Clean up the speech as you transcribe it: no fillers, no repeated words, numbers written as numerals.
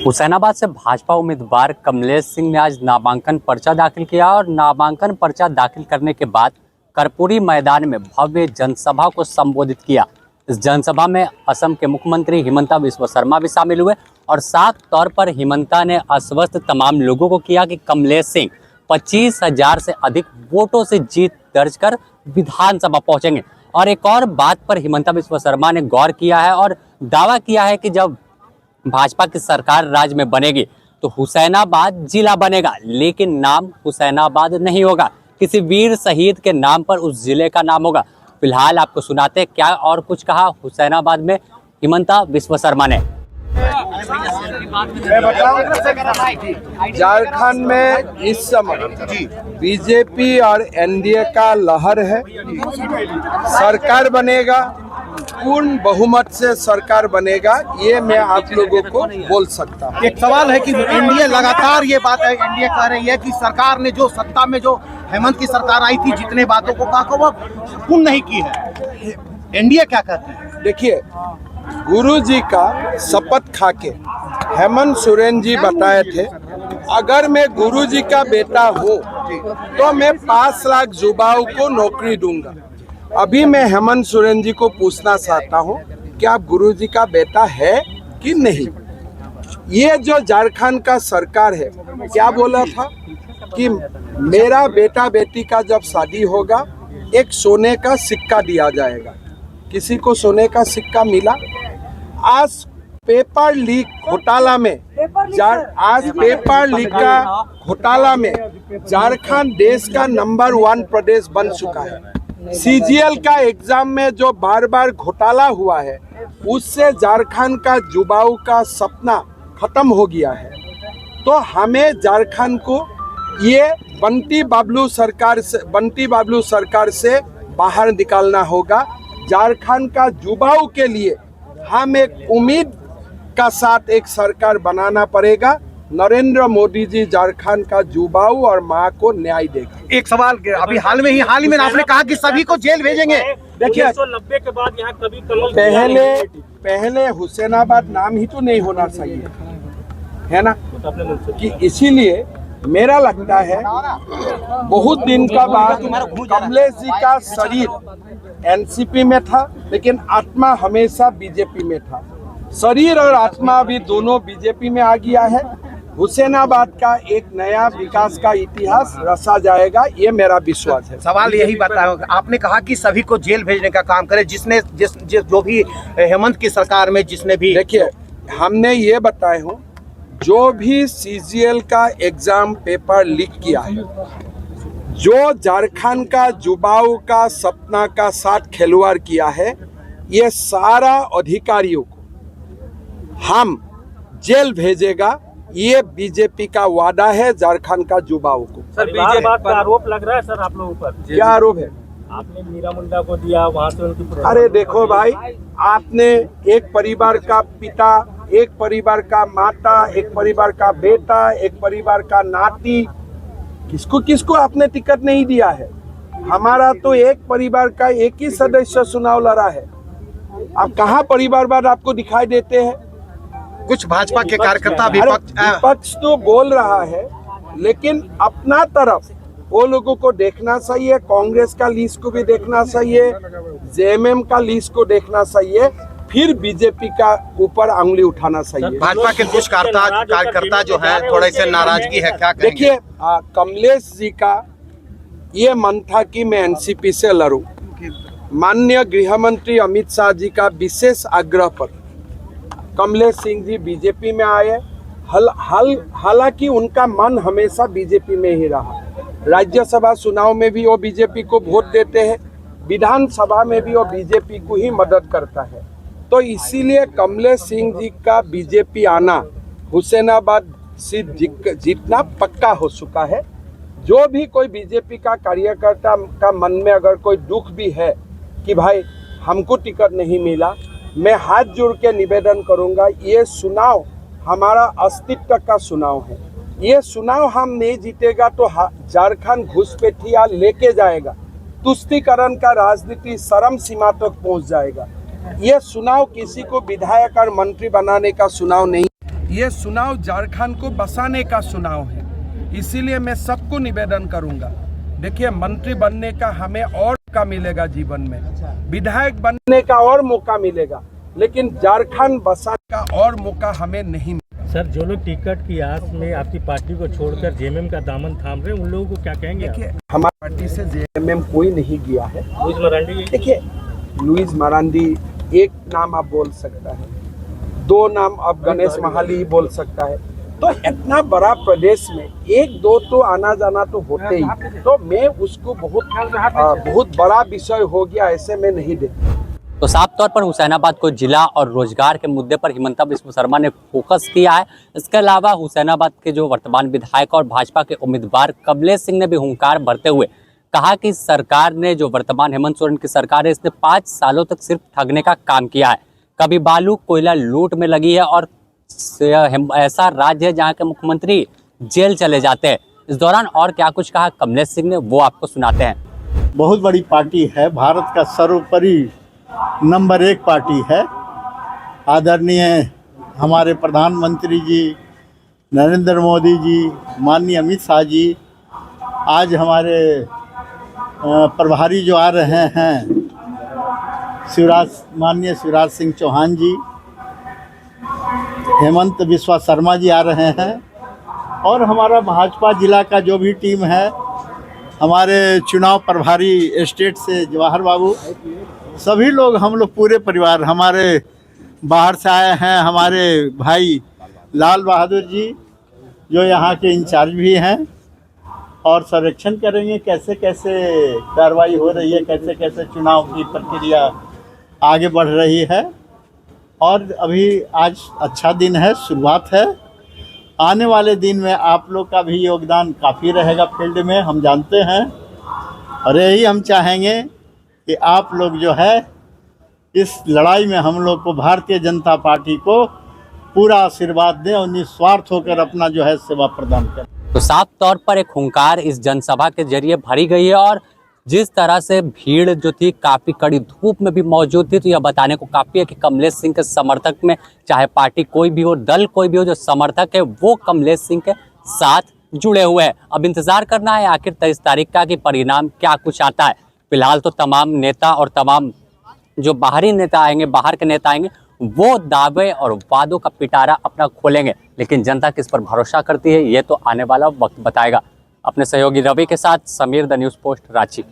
हुसैनाबाद से भाजपा उम्मीदवार कमलेश सिंह ने आज नामांकन पर्चा दाखिल किया और नामांकन पर्चा दाखिल करने के बाद कर्पूरी मैदान में भव्य जनसभा को संबोधित किया। इस जनसभा में असम के मुख्यमंत्री हिमंता बिस्वा शर्मा भी शामिल हुए और साफ तौर पर हिमंता ने आश्वस्त तमाम लोगों को किया कि कमलेश सिंह 25,000 से अधिक वोटों से जीत दर्ज कर विधानसभा पहुंचेंगे। और एक और बात पर हिमंता बिस्वा शर्मा ने गौर किया है और दावा किया है कि जब भाजपा की सरकार राज्य में बनेगी तो हुसैनाबाद जिला बनेगा, लेकिन नाम हुसैनाबाद नहीं होगा, किसी वीर शहीद के नाम पर उस जिले का नाम होगा। फिलहाल आपको सुनाते हैं क्या और कुछ कहा हुसैनाबाद में हिमंता बिस्वा शर्मा ने। मैं बताऊं, झारखंड में इस समय बीजेपी और एनडीए का लहर है। सरकार बनेगा, पूर्ण बहुमत से सरकार बनेगा, ये मैं आप लोगों को बोल सकता हूँ। एक सवाल है कि एनडीए लगातार ये बात है, एनडीए कह रही है कि सरकार ने जो सत्ता में जो हेमंत की सरकार आई थी जितने बातों को कहा वो पूर्ण नहीं की है। एनडीए क्या कहती है? देखिए, गुरुजी का शपथ खाके हेमंत सोरेन जी बताए थे, अगर मैं गुरुजी का बेटा हूँ तो मैं 5 लाख युवाओं को नौकरी दूंगा। अभी मैं हेमंत सोरेन जी को पूछना चाहता हूँ कि आप गुरुजी का बेटा है कि नहीं। ये जो झारखंड का सरकार है, क्या बोला था कि मेरा बेटा बेटी का जब शादी होगा एक सोने का सिक्का दिया जाएगा। किसी को सोने का सिक्का मिला? आज पेपर लीक घोटाला में झारखंड देश का नंबर 1 प्रदेश बन चुका है। सीजीएल का एग्जाम में जो बार बार घोटाला हुआ है उससे झारखंड का युवाओं का सपना खत्म हो गया है। तो हमें झारखंड को ये बंटी बाबलू सरकार से बाहर निकालना होगा। झारखंड का युवाओं के लिए हम एक उम्मीद का साथ एक सरकार बनाना पड़ेगा। नरेंद्र मोदी जी झारखंड का युवाओं और माँ को न्याय देगा। एक सवाल, अभी हाल ही में आपने कहा कि सभी को जेल भेजेंगे। देखिए, 1990 के बाद यहाँ कभी कलम पहले हुसैनाबाद नाम ही तो नहीं होना चाहिए, है ना? कि इसीलिए मेरा लगता है बहुत दिन का बाद कमलेश जी का शरीर एनसीपी में था, लेकिन आत्मा हमेशा बीजेपी में था। शरीर और आत्मा अभी दोनों बीजेपी में आ गया है। हुसैनाबाद का एक नया विकास का इतिहास रचा जाएगा, ये मेरा विश्वास है। सवाल यही बताया, आपने कहा कि सभी को जेल भेजने का काम करे, जो भी हेमंत की सरकार में जिसने भी। देखिए, हमने ये बताए हूँ, जो भी सीजीएल का एग्जाम पेपर लीक किया है, जो झारखंड का युवाओं का सपना का साथ खिलवाड़ किया है, ये सारा अधिकारियों को हम जेल भेजेगा। ये बीजेपी का वादा है झारखंड का युवाओं को। सर, बीजेपी का आरोप लग रहा है सर आप लोगों पर। क्या आरोप है? आपने मीरा मुंडा को दिया, वहाँ से उनकी। अरे देखो भाई, आपने एक परिवार का पिता, एक परिवार का माता, एक परिवार का बेटा, एक परिवार का नाती, किसको किसको आपने टिकट नहीं दिया है? हमारा तो एक परिवार का एक ही सदस्य चुनाव लड़ा है। अब कहाँ परिवारवाद आपको दिखाई देते हैं? कुछ भाजपा के कार्यकर्ता विपक्ष तो बोल रहा है, लेकिन अपना तरफ वो लोगों को देखना चाहिए। कांग्रेस का लिस्ट को भी देखना चाहिए, जेएमएम का लिस्ट को देखना चाहिए, फिर बीजेपी का ऊपर अंगुली उठाना चाहिए। भाजपा के कुछ कार्यकर्ता जो है थोड़े से नाराजगी है, क्या कहेंगे? देखिए, कमलेश जी का ये मन था कि मैं एनसीपी से लड़ूं। माननीय गृह मंत्री अमित शाह जी का विशेष आग्रह पर कमलेश सिंह जी बीजेपी में आए। हालांकि उनका मन हमेशा बीजेपी में ही रहा। राज्यसभा चुनाव में भी वो बीजेपी को वोट देते हैं, विधानसभा में भी वो बीजेपी को ही मदद करता है। तो इसीलिए कमलेश सिंह जी का बीजेपी आना, हुसैनाबाद सीट जीतना पक्का हो चुका है। जो भी कोई बीजेपी का कार्यकर्ता का मन में अगर कोई दुख भी है कि भाई हमको टिकट नहीं मिला, मैं हाथ जोड़ के निवेदन करूंगा, ये चुनाव हमारा अस्तित्व का चुनाव है। ये चुनाव हम नहीं जीतेगा तो झारखंड घुसपैठिया लेके जाएगा, तुष्टीकरण का राजनीति चरम सीमा तक पहुंच जाएगा। ये चुनाव किसी को विधायक और मंत्री बनाने का चुनाव नहीं, ये चुनाव झारखंड को बसाने का चुनाव है। इसीलिए मैं सबको निवेदन करूंगा, देखिए मंत्री बनने का हमें और मौका मिलेगा, जीवन में विधायक बनने का और मौका मिलेगा, लेकिन झारखंड बसाने का और मौका हमें नहीं मिलेगा। सर, जो लोग टिकट की आस में आपकी पार्टी को छोड़कर जेएमएम का दामन थाम रहे हैं, उन लोगों को क्या कहेंगे? देखिए हमारी पार्टी से जेएमएम कोई नहीं गया है। लुइस मरांडी, देखिए लुइस मरांडी एक नाम आप बोल सकता है, दो नाम आप गणेश महाली बोल सकता है, तो इतना बड़ा प्रदेश में एक दो तो आना जाना तो होते ही, तो मैं उसको बहुत बड़ा विषय हो गया ऐसे में नहीं देखता। तो साफ तौर पर हुसैनाबाद को जिला और रोजगार के मुद्दे पर हिमंता बिस्व शर्मा ने फोकस किया है। इसके अलावा हुसैनाबाद के जो वर्तमान विधायक और भाजपा के उम्मीदवार कमलेश सिंह ने भी हुंकार भरते हुए कहा कि सरकार ने, जो वर्तमान हेमंत सोरेन की सरकार है, इसने 5 सालों तक सिर्फ ठगने का काम किया है। कभी बालू कोयला लूट में लगी है और ऐसा राज्य है जहाँ के मुख्यमंत्री जेल चले जाते हैं। इस दौरान और क्या कुछ कहा कमलेश सिंह ने, वो आपको सुनाते हैं। बहुत बड़ी पार्टी है, भारत का सर्वोपरि नंबर 1 पार्टी है। आदरणीय हमारे प्रधानमंत्री जी नरेंद्र मोदी जी, माननीय अमित शाह जी, आज हमारे प्रभारी जो आ रहे हैं माननीय शिवराज सिंह चौहान जी, हेमंत बिस्वा शर्मा जी आ रहे हैं, और हमारा भाजपा जिला का जो भी टीम है, हमारे चुनाव प्रभारी स्टेट से जवाहर बाबू, सभी लोग, हम लोग पूरे परिवार, हमारे बाहर से आए हैं हमारे भाई लाल बहादुर जी जो यहाँ के इंचार्ज भी हैं, और सर्वेक्षण करेंगे कैसे कैसे कार्रवाई हो रही है, कैसे कैसे चुनाव की प्रक्रिया आगे बढ़ रही है। और अभी आज अच्छा दिन है, शुरुआत है। आने वाले दिन में आप लोग का भी योगदान काफ़ी रहेगा फील्ड में, हम जानते हैं, और यही हम चाहेंगे कि आप लोग जो है इस लड़ाई में हम लोग को, भारतीय जनता पार्टी को पूरा आशीर्वाद दें और निस्वार्थ होकर अपना जो है सेवा प्रदान करें। तो साफ तौर पर एक हुंकार इस जनसभा के जरिए भरी गई है, और जिस तरह से भीड़ जो थी काफ़ी कड़ी धूप में भी मौजूद थी, तो यह बताने को काफ़ी है कि कमलेश सिंह के समर्थक में, चाहे पार्टी कोई भी हो, दल कोई भी हो, जो समर्थक है वो कमलेश सिंह के साथ जुड़े हुए हैं। अब इंतजार करना है आखिर 23 तारीख का कि परिणाम क्या कुछ आता है। फिलहाल तो तमाम नेता और तमाम जो बाहरी नेता आएंगे, बाहर के नेता आएंगे, वो दावे और वादों का पिटारा अपना खोलेंगे, लेकिन जनता किस पर भरोसा करती है ये तो आने वाला वक्त बताएगा। अपने सहयोगी रवि के साथ Sameer, the news post, Ranchi.